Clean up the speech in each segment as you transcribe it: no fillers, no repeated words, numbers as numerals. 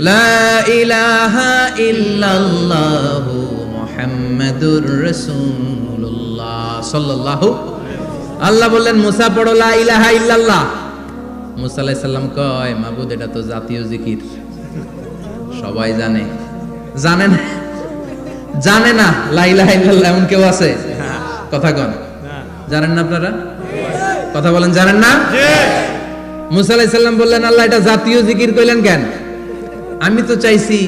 লা ইলাহা ইল্লাল্লাহু মুহাম্মাদুর রাসূলুল্লাহ সাল্লাল্লাহু। আল্লাহ বললেন মুসা পড়ো লা ইলাহা ইল্লাল্লাহ। মুসা আলাইহিস সালাম কয় মাবুদ এটা তো জাতীয় জিকির, সবাই জানে। জানে না লা ইলাহা ইল্লাল্লাহ এমন কেউ আছে? কথা কন, জানেন না আপনারা? কথা বলেন, জানেন না? মুসা আলাইহিস সালাম বললেন আল্লাহ এটা জাতীয় জিকির কইলেন কেন? আমি তো চাইছি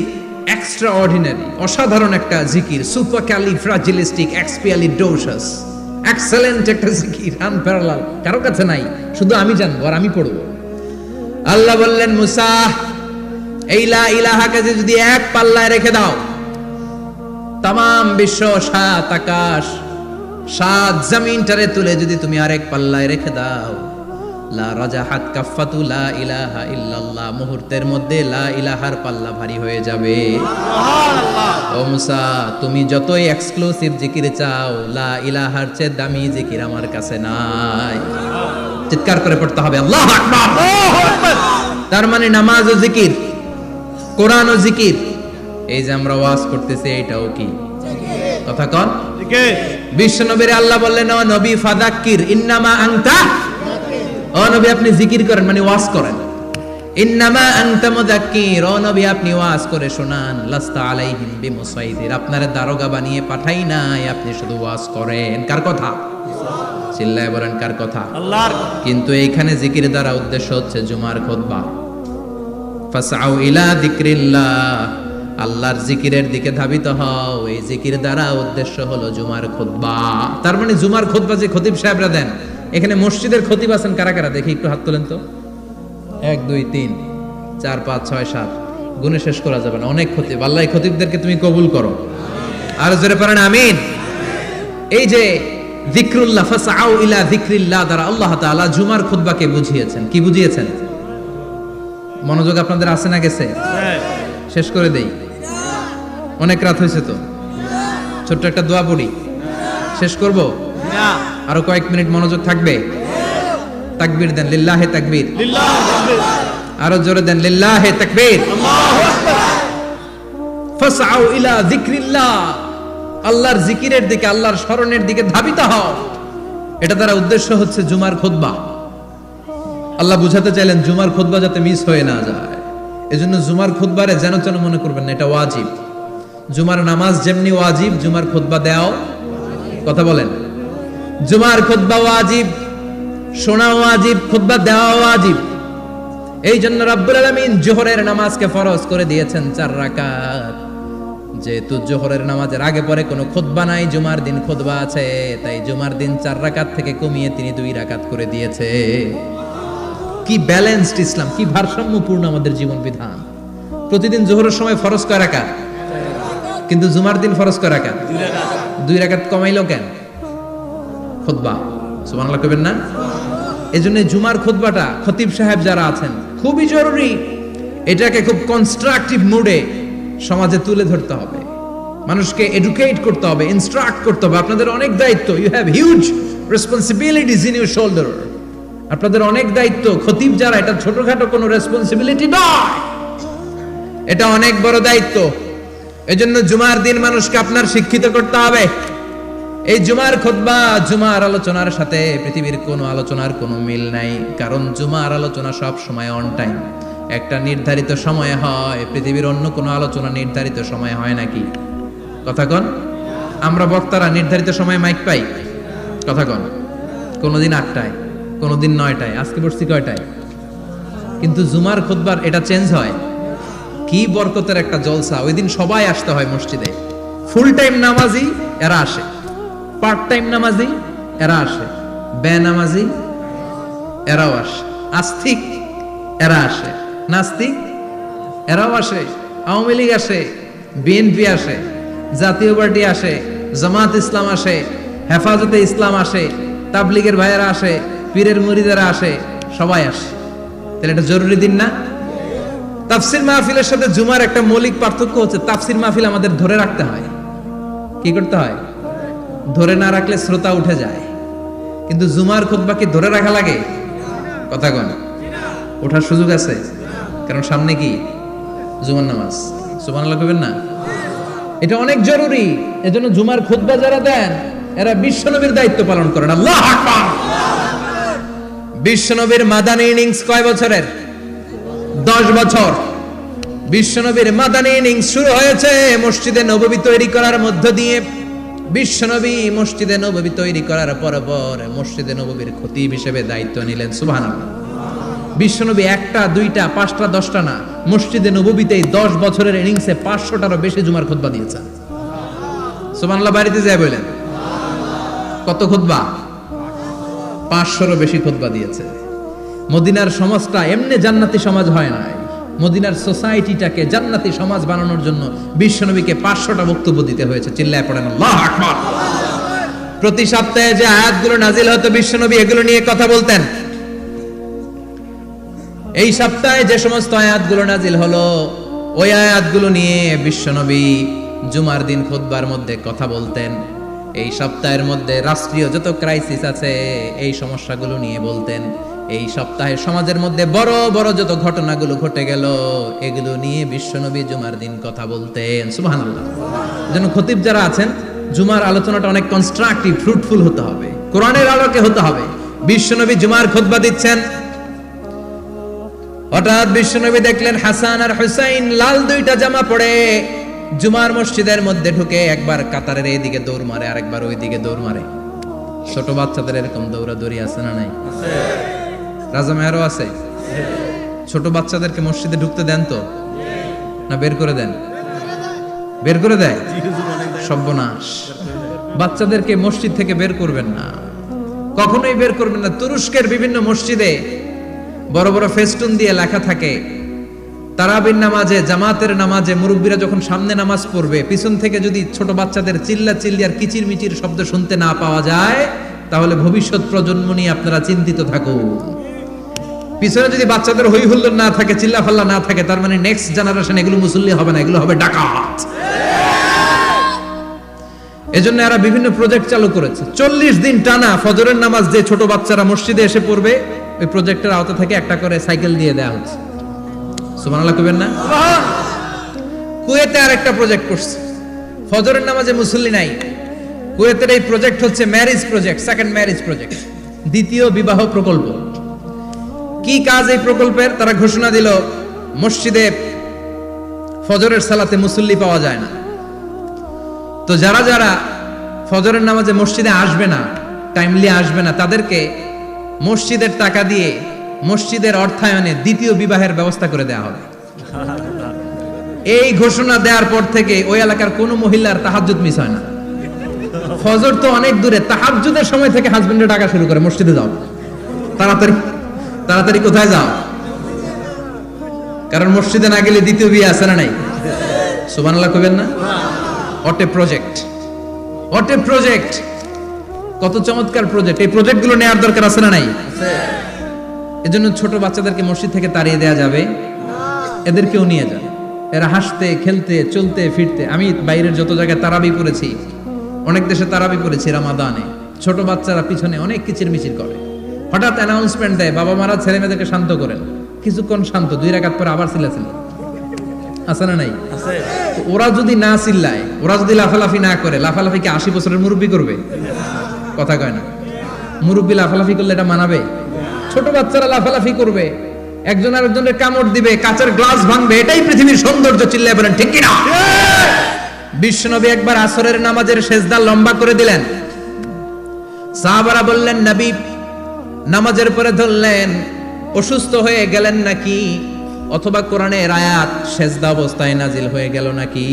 এক্সট্রা অর্ডিনারি, অসাধারণ একটা জিকির, সুপারক্যালিফ্রাজিলিস্টিক এক্সপিয়ালিডোসাস, এক্সেলেন্ট একটা জিকির, আনপ্যারালাল, কারো কাছে নাই, শুধু আমি জানবো আর আমি পড়বো। আল্লাহ বললেন মুসা এই লা ইলাহাকে যদি এক পাল্লায় রেখে দাও, তামাম বিশ্ব, সাত আকাশ, সাত জমিনটারে তুলে যদি তুমি আরেক পাল্লায় রেখে দাও, লা রাজাহাত কাফাতু লা ইলাহা ইল্লাল্লাহ, মুহূর্তের মধ্যে লা ইলাহার পাল্লা ভারী হয়ে যাবে। সুবহানাল্লাহ। ও মুসা তুমি যতই এক্সক্লুসিভ জিকির চাও, লা ইলাহার চেয়ে দামি জিকির আমার কাছে নাই। চিৎকার করে পড়তে হবে আল্লাহু আকবার। আল্লাহু আকবার। তার মানে নামাজ ও জিকির, কোরআন ও জিকির, এই যে আমরা ওয়াজ করতেছি এটাও কি জিকির? কথা কন জিকির। বিশ্ব নবীর আল্লাহ বললেন ও নবী ফাযাক্কির ইন্নামা আনতা, ও নবী আপনি জিকির করেন মানে ওয়াজ করেন। ইন্নামা আনতা মুযাক্কির, ও নবী আপনি ওয়াজ করে শোনান। লাস্তা আলাইহিম বিমুসাইদির, আপনারে দারোগা বানিয়ে পাঠাই নাই, আপনি শুধু ওয়াজ করেন। কার কথা? চিল্লায় বলেন কার কথা? আল্লাহর। কিন্তু এইখানে জিকির দ্বারা উদ্দেশ্য হচ্ছে জুমার খুতবা। ফাসআউ ইলা যিকরিল্লাহ, আল্লাহর জিকিরের দিকে ধাবিত হও। এই জিকির দ্বারা উদ্দেশ্য হলো জুমার খুতবা। তার মানে জুমার খুতবা যে খতিব সাহেবরা দেন, এখানে মসজিদের খতিব আছেন কারা কারা দেখি একটু হাত তোলেন তো। 1 2 3 4 5 6 7 গুণে শেষ করা যাবে না, অনেক খতিব। আল্লাহ এই খতিবদেরকে তুমি কবুল করো। আর জোরে পড়েন আমিন। এই যে যিকরুল্লাহ, ফাসআউ ইলা যিকরিল্লাহ দ্বারা আল্লাহ তাআলা জুমার খুতবাকে বুঝিয়েছেন। কি বুঝিয়েছেন? মনোযোগ আপনাদের আছে না গেছে? শেষ করে দেই, অনেক রাত হয়েছে তো। ছোট্ট একটা দোয়া পড়ি, শেষ করব না? আরো কয়েক মিনিট মনোযোগ থাকবে? তাকবীর দেন, লিল্লাহে তাকবীর, লিল্লাহে তাকবীর। আরো জোরে দেন, লিল্লাহে তাকবীর, আল্লাহু আকবার। ফাসআউ ইলা যিকরিল্লাহ, আল্লাহর জিকিরের দিকে, আল্লাহর স্মরণের দিকে ধাবিত হও। এটা দ্বারা উদ্দেশ্য হচ্ছে জুমার খুতবা। আল্লাহ বুঝাতে চাইলেন জুমার খুতবা যাতে মিস হয়ে না যায়। এজন্য জুমার খুতবারে যেন যেন মনে করবেন না, এটা ওয়াজিব। জুমার নামাজ যেমনি ওয়াজিব, জুমার খুতবা দেওয়াও, কথা বলেন, জুমার খুতবা ওয়াজিব, শোনা ওয়াজিব, খুতবা দেওয়া ওয়াজিব। এই জন্য রাব্বুল আলামিন জোহরের নামাজকে ফরজ করে দিয়েছেন 4 রাকাত। যেহেতু জোহরের নামাজের আগে পরে কোনো খুতবা নাই, জুমার দিন খুতবা আছে, তাই জুমার দিন 4 রাকাত থেকে কমিয়ে তিনি 2 রাকাত করে দিয়েছে। কি ব্যালেন্সড ইসলাম, কি ভারসাম্যপূর্ণ আমাদের জীবন বিধান। প্রতিদিন জোহরের সময় ফরজ কয় রাকাত, কিন্তু জুমার দিন ফরজ কয় রাকাত? 2 রাকাত কমাইলো কেন? খুতবা। সুবহানাল্লাহ কইবেন না? এজন্য জুমার খুতবাটা খতিব সাহেব যারা আছেন খুবই জরুরি। এটাকে খুব কনস্ট্রাকটিভ মুডে সমাজে তুলে ধরতে হবে, মানুষকে এডুকেট করতে হবে, ইনস্ট্রাক্ট করতে হবে। আপনাদের অনেক দায়িত্ব, you have huge responsibilities in your shoulder. আপনাদের অনেক দায়িত্ব। খতিব যারা, এটা ছোটখাটো কোনো রেসপন্সিবিলিটি নয়, এটা অনেক বড় দায়িত্ব। এজন্য জুমার দিন মানুষকে আপনার শিক্ষিত করতে হবে। এই জুমার খুতবা, জুমার আলোচনার সাথে পৃথিবীর কোনো আলোচনার কোনো মিল নাই। কারণ জুমার আলোচনা সব সময় অন টাইম, একটা নির্ধারিত সময়ে হয়। পৃথিবীর অন্য কোনো আলোচনা নির্ধারিত সময়ে হয় নাকি? কথা কন। আমরা বক্তারা নির্ধারিত সময়ে মাইক পাই? কথা কন। কোনোদিন 8টায়, কোনোদিন 9টায়, আজকে বসছি কয়টায়? কিন্তু জুমার খুতবার এটা চেঞ্জ হয়। কি বরকতের একটা জলসা। ওই দিন সবাই আসতে হয় মসজিদে। ফুল টাইম নামাজি এরা আসে, পার্ট টাইম নামাজি এরা আসে, বেনামাজি এরাও আসে, আস্তিক এরা আসে, নাস্তিক এরাও আসে, আওয়ামী লীগ আসে, বিএনপি আসে, জাতীয় পার্টি আসে, জামাত ইসলাম আসে, হেফাজতে ইসলাম আসে, তাবলিগের ভাইয়েরা আসে, পীরের মুরিদেরা আসে, সবাই আসে। তাহলে এটা জরুরি দিন না? তাফসির মাহফিলের সাথে জুমার একটা মৌলিক পার্থক্য হচ্ছে, তাফসির মাহফিল আমাদের ধরে রাখতে হয়। কি করতে হয়? ধরে না রাখলে শ্রোতা উঠে যায়। কিন্তু জুমার খুতবা কি ধরে রাখা লাগে? কথা কন। ওঠার সুযোগ আছে? কারণ সামনে কি জুমার নামাজ। সুবহানাল্লাহ কইবেন না? এটা অনেক জরুরি। এজন্য জুমার খুতবা যারা দেন এরা বিশ্বনবীর দায়িত্ব পালন করেন। আল্লাহু আকবার। বিশ্বনবীর মাদানী ইনিংস কয় বছরের? 10 বছর। বিশ্বনবীর মাদানী ইনিংস শুরু হয়েছে মসজিদে নববী তৈরি করার মধ্য দিয়ে। বিশ্বনবী মসজিদে নববী তৈরি করার পর মসজিদে নববীর খতিব হিসেবে দায়িত্ব নিলেন। সুবহানাল্লাহ। বিশ্বনবী একটা, দুইটা, পাঁচটা, 10টা না, মসজিদে নববীতেই 10 বছরের ইনিংসে 500টারও বেশি জুমার খুতবা দিয়েছেন। সুবহানাল্লাহ। বাড়িতে যায় বলেন কত খুতবা? 500রও বেশি খুতবা দিয়েছে। মদিনার সমাজটা এমনি জান্নাতি সমাজ হয় নাই। মদিনার সোসাইটিটাকে জান্নাতি সমাজ বানানোর জন্য বিশ্বনবীকে 500টা বক্তব্য দিতে হয়েছে। চিল্লায় পড়েন আল্লাহু আকবার। প্রতি সপ্তাহে যে আয়াতগুলো নাজিল হতো বিশ্বনবী এগুলো নিয়ে কথা বলতেন। এই সপ্তাহে যে সমস্ত আয়াতগুলো নাজিল হলো ওই আয়াতগুলো নিয়ে বিশ্বনবী জুমার দিন খুতবার মধ্যে কথা বলতেন। এই সপ্তাহের মধ্যে রাষ্ট্রীয় যত ক্রাইসিস আছে এই সমস্যাগুলো নিয়ে বলতেন। এই সপ্তাহে সমাজের মধ্যে বড় বড় যত ঘটনাগুলো ঘটে গেল এগুলো নিয়ে বিশ্বনবী জুমার দিন কথা বলতেন। সুবহানাল্লাহ। যেন খতিব যারা আছেন জুমার আলোচনাটা অনেক কনস্ট্রাকটিভ, ফ্রুটফুল হতে হবে, কোরআনের আলোকে হতে হবে। বিশ্বনবী জুমার খুতবা দিচ্ছেন, হঠাৎ বিশ্বনবী দেখলেন হাসান আর হুসাইন লাল 2টা জামা পরে জুমার মসজিদের মধ্যে ঢুকে একবার কাতারের এইদিকে দৌড় মারে, আরেকবার ওইদিকে দৌড় মারে। ছোট বাচ্চাদের এরকম দৌড়াদৌড়ি আছে না নাই? রাজা মেহরও আছে। ছোট বাচ্চাদেরকে মসজিদে ঢুকতে দেন তো না বের করে দেন? বের করে দেয়। সর্বনাশ। বাচ্চাদেরকে মসজিদ থেকে বের করবেন না, কখনোই বের করবেন না। তুরস্কের বিভিন্ন মসজিদে বড় বড় ফেস্টুন দিয়ে লেখা থাকে তারাবির নামাজে, জামাতের নামাজে মুরব্বীরা যখন সামনে নামাজ পড়বে পিছন থেকে যদি ছোট বাচ্চাদের চিল্লা চিল্লি আর কিচির মিচির শব্দ শুনতে না পাওয়া যায় তাহলে ভবিষ্যৎ প্রজন্ম নিয়ে আপনারা চিন্তিত থাকুন। পিছনে যদি বাচ্চাদের হই হুল্লোড় না থাকে, চিল্লা ফাল্লা না থাকে, তার মানে নেক্সট জেনারেশন এগুলো মুসল্লি হবে না, এগুলো হবে ডাকাত। এজন্য এরা বিভিন্ন প্রজেক্ট চালু করেছে। 40 দিন টানা ফজরের নামাজ যে ছোট বাচ্চারা মসজিদে এসে পড়বে ওই প্রজেক্টের আওতা থেকে একটা করে সাইকেল দিয়ে দেওয়া হচ্ছে। সুবহানাল্লাহ কইবেন না? কুয়েতে আরেকটা প্রজেক্ট করছে, ফজরের নামাজে মুসল্লি নাই। কুয়েতের এই প্রজেক্ট হচ্ছে marriage project, second marriage project, দ্বিতীয় বিবাহ প্রকল্প। কি কাজ এই প্রকল্পের? তারা ঘোষণা দিল মসজিদে ফজরের সালাতে মুসল্লি পাওয়া যায় না, তো যারা যারা ফজরের নামাজে মসজিদে আসবে না, টাইমলি আসবে না, তাদেরকে মসজিদের টাকা দিয়ে মসজিদের অর্থায়নে দ্বিতীয় বিবাহের ব্যবস্থা করে দেওয়া হবে। এই ঘোষণা দেওয়ার পর থেকে ওই এলাকার কোনো মহিলার তাহাজ্জুদ মিস হয় না। ফজর তো অনেক দূরে, তাহাজ্জুদের সময় থেকে হাজবেন্ডের ডাকা শুরু করে মসজিদে যাও, তাড়াতাড়ি তাড়াতাড়ি কোথায় যাও, কারণ মসজিদে না গেলে দ্বিতীয় বিয়ে আছে না নাই? সুবহানাল্লাহ কইবেন না? অটে প্রজেক্ট, অটে প্রজেক্ট, কত চমৎকার প্রজেক্ট। এই প্রজেক্টগুলো নেওয়ার দরকার আছে না নাই? এজন্য ছোট বাচ্চাদেরকে মসজিদ থেকে তাড়িয়ে দেওয়া যাবে, এদেরকেও নিয়ে যান। এরা হাসতে খেলতে চলতে ফিরতে, আমি বাইরের যত জায়গায় তারাবি পড়েছি, অনেক দেশে তারাবি পড়েছি রামাদানে, ছোট বাচ্চারা পিছনে অনেক কিচির মিচির করে। হঠাৎ অ্যানাউন্সমেন্ট দেয় বাবা মারা ছেলে মেয়েদেরকে শান্ত করেন, কিছুক্ষণ শান্ত, 2 রাকাত পরে আবার চিল্লাচিল্লি, আছে না নাই? ওরা যদি না চিল্লায়, ওরা যদি লাফালাফি না করে, লাফালাফি কি 80 বছরের মুরব্বী করবে? কথা কয় না। মুরব্বী লাফালাফি করলে এটা মানাবে? ছোট বাচ্চারা লাফালাফি করবে, একজন আরেকজনের কামড় দিবে, কাঁচের গ্লাস ভাঙবে, এটাই পৃথিবীর সৌন্দর্য। চিল্লায় বলেন ঠিক কিনা? বিশ্বনবী একবার আসরের নামাজের সেজদা লম্বা করে দিলেন। সাহাবারা বললেন নবী নামাজের পরে ধরলেন, অসুস্থ হয়ে গেলেন নাকি, অথবা কোরআনের আয়াত সেজদা অবস্থায় নাজিল হয়ে গেল নাকি?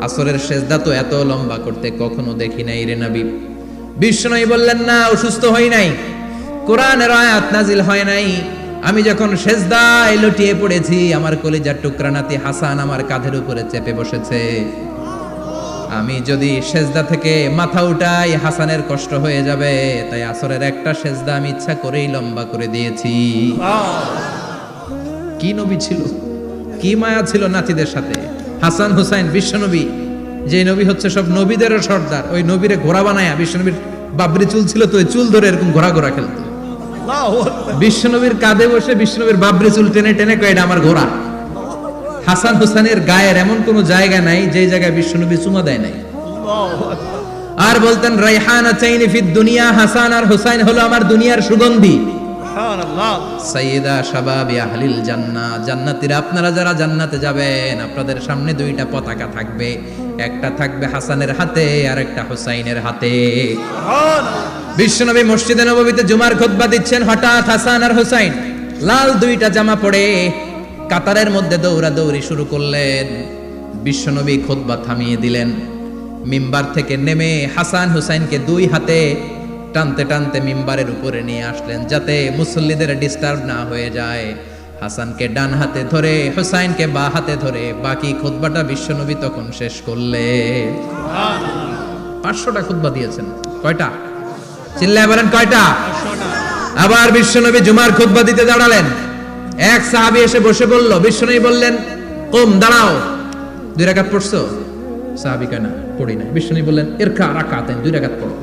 আসরের সেজদা তো এত লম্বা করতে কখনো দেখি নাই রে নবী। বিশ্বনবী বললেন না, অসুস্থ হই নাই, কোরআনের আয়াত নাজিল হয় নাই, আমি যখন সেজদায় লুটিয়ে পড়েছি আমার কলিজার টুকরা নাতি হাসান আমার কাঁধের উপরে চেপে বসেছে, আমি যদি সেজদা থেকে মাথা উঠাই হাসানের কষ্ট হয়ে যাবে, তাই আসরের একটা সেজদা আমি ইচ্ছা করেই লম্বা করে দিয়েছি। কি নবী ছিল, কি মায়া ছিল নাতিদের সাথে। হাসান হুসাইন বিশ্বনবী, যে নবী হচ্ছে সব নবীদেরও সর্দার, ওই নবীরে ঘোড়া বানায়া, বিশ্বনবীর বাবরি চুল ছিল তো ওই চুল ধরে এরকম ঘোড়া ঘোড়া খেলতো। বিশ্বনবীর কাঁধে বসে বিশ্বনবীর বাবরি চুল টেনে টেনে কয় এটা আমার ঘোড়া। হাসান হুসাইনের গায়ের এমন কোন জায়গা নাই যে জায়গায় বিশ্বনবী চুমা দেয় নাই। আর বলতেন রাইহানাতাইনি ফিদ দুনিয়া, হাসান আর হুসাইন হলো আমার দুনিয়ার সুগন্ধি। সুবহানাল্লাহ। সাইয়্যিদা শাবাবি আহলিল জান্নাহ, জান্নাতীরা আপনারা যারা জান্নাতে যাবেন আপনাদের সামনে দুইটা পতাকা থাকবে, একটা থাকবে হাসানের হাতে আর একটা হুসাইনের হাতে। সুবহানাল্লাহ। বিশ্বনবী মসজিদে নববীতে জুমার খুতবা দিচ্ছেন, হঠাৎ হাসান আর হুসাইন লাল দুইটা জামা পরে কাতারের মধ্যে দৌড়াদৌড়ি শুরু করলেন। বিশ্বনবী খুতবা থামিয়ে দিলেন, মিম্বার থেকে নেমে হাসান হুসাইনকে দুই হাতে টানতে টানতে মিম্বারের উপরে নিয়ে আসলেন যাতে মুসল্লিদের ডিস্টার্ব না হয়ে যায়। হাসানকে ডান হাতে ধরে হুসাইনকে বাঁ হাতে ধরে বাকি খুতবাটা বিশ্বনবী তখন শেষ করলেন। 500টা খুতবা দিয়েছেন। কয়টা? চিল্লায় বলেন কয়টা? আবার বিশ্বনবী জুমার খুতবা দিতে দাঁড়ালেন। এক সাহাবী এসে বসে বলল, বিশ্বনবী বললেন কুম, দাঁড়াও। 2 রাকাত পড়ছো? সাহাবী কয় না, পড়ি নাই। বিশ্বনবী বললেন ইরকা রাকাতাইন, 2 রাকাত পড়ো।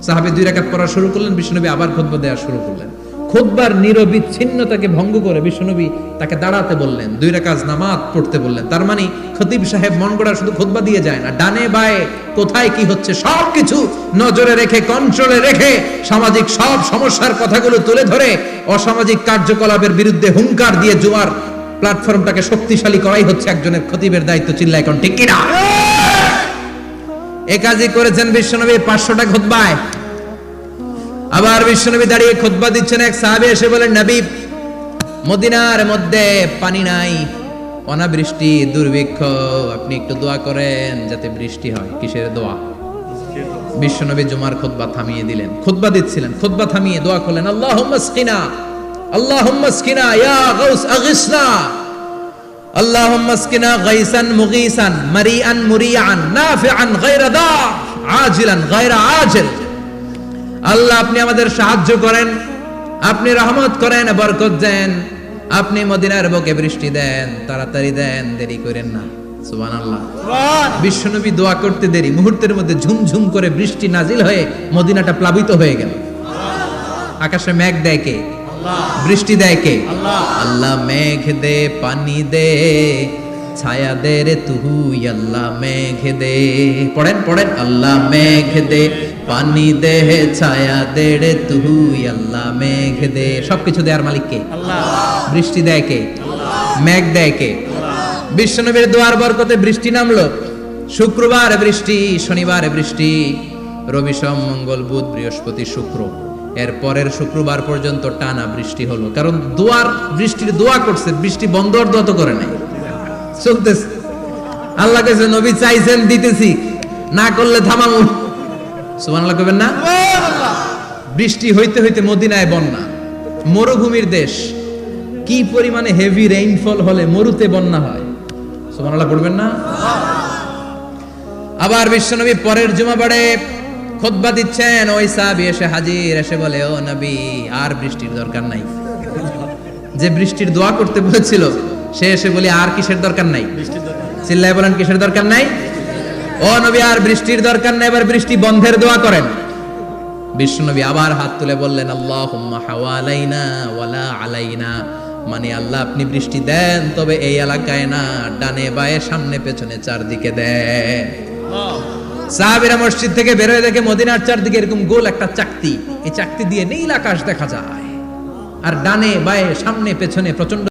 সাহাবী 2 রাকাত পড়া শুরু করলেন, বিশ্বনবী আবার খুতবা দেওয়া শুরু করলেন। খুতবার নিরবিচ্ছিন্নতাকে ভঙ্গ করে বিশ্বনবী তাকে দাঁড়াতে বললেন, 2 রাকাত নামাজ পড়তে বললেন। তার মানে খতিব সাহেব মন গড়া শুধু খুতবা দিয়ে যায় না, ডানে বায়ে কোথায় কি হচ্ছে সবকিছু নজরে রেখে, কন্ট্রোলে রেখে সামাজিক সব সমস্যার কথাগুলো তুলে ধরে অসামাজিক কার্যকলাপের বিরুদ্ধে হুঙ্কার দিয়ে জুমার প্ল্যাটফর্মটাকে শক্তিশালী করাই হচ্ছে একজনের খতিবের দায়িত্ব। চিল্লায় এখন ঠিক কিনা? এই কাজই করেছেন বিশ্বনবী 500টা খুতবায়। আবার বিশ্বনবী দাঁড়িয়ে খুতবা দিচ্ছেন, এক সাহাবী এসে বলেন, নবী মদিনার মধ্যে পানি নাই, অনাবৃষ্টি, দুর্ভিক্ষ, আপনি একটু দোয়া করেন যাতে বৃষ্টি হয়। কিসের দোয়া? বিশ্বনবী জুমার খুতবা থামিয়ে দিলেন, খুতবা দিচ্ছিলেন, খুতবা থামিয়ে দোয়া করলেন, আল্লাহুম্মা আসকিনা, আল্লাহুম্মা আসকিনা ইয়া গাউস আগিসনা, আল্লাহুম্মা আসকিনা গাইসান মুগীসান মারিআন মুরিআন নাফিআন গায়রা দা আজিলান গায়রা আজিল। আল্লাহ আপনি আমাদের সাহায্য করেন, আপনি রহমত করেন, বরকত দেন, আপনি মদিনার বুকে বৃষ্টি দেন, তাড়াতাড়ি দেন, দেরি করেন না। সুবহানাল্লাহ। বিশ্বনবী দোয়া করতে দেরি, মুহূর্তের মধ্যে ঝুমঝুম করে বৃষ্টি নাজিল হয়ে মদিনাটা প্লাবিত হয়ে গেল। আকাশে মেঘ দেয় কে? বৃষ্টি দেয় কে? আল্লাহ মেঘ দে, পানি দে, ছায়া দে রে তুই, আল্লাহ মেঘ দে। পড়েন পড়েন, আল্লাহ মেঘ দে, পানি দে, ছায়া দে রে তুই, আল্লাহ মেঘ দে। সবকিছু দেয়ার মালিক কে? আল্লাহ। বৃষ্টি দেয় কে? আল্লাহ। মেঘ দেয় কে? বিশ্বনবীর দোয়ার বরকতে বৃষ্টি নামলো। শুক্রবার বৃষ্টি, শনিবার বৃষ্টি, রবি সোম মঙ্গল বুধ বৃহস্পতি শুক্র, এর পরের শুক্রবার পর্যন্ত টানা বৃষ্টি হলো। কারণ দোয়ার বৃষ্টির দোয়া করছে, বৃষ্টি বন্ধ আর দোয়া তো করে নাই, চলতেছে। আল্লাহ কাছে নবী চাইছেন, দিতেছি, না করলে থামামু। সুবহানাল্লাহ কইবেন না? বৃষ্টি হইতে হইতে মদিনায় বন্যা, মরুভূমির দেশ, কি পরিমাণে হেভি রেইনফল হলে মরুতে বন্যা হয়। সুবহানাল্লাহ পড়বেন না? আবার বিশ্বনবী পরের জুমাবারে খুতবা দিচ্ছেন, ওই সাহাবী এসে হাজির, এসে বলে, ও নবী আর বৃষ্টির দরকার নাই। যে বৃষ্টির দোয়া করতে বলেছিল সে এসে বলে আর কিসের দরকার নাই? চিল্লায় বলেন কিসের দরকার নাই? ও নবী আর বৃষ্টির দরকার নাই, এবার বৃষ্টি বন্ধের দোয়া করেন। বিশ্বনবী আবার হাত তুলে বললেন, আল্লাহুম্মা হাওয়ালাইনা ওয়ালা আলাইনা, মানে আল্লাহ আপনি বৃষ্টি দেন তবে এই এলাকায় না, ডানে বায়ে সামনে পেছনে চারদিকে দেন। সাহাবীরা মসজিদ থেকে বের হয়ে দেখে মদিনার চারদিকে এরকম গোল একটা চাকতি, এই চাকতি দিয়ে নীল আকাশ দেখা যায়, আর ডানে বায়ে সামনে পেছনে প্রচন্ড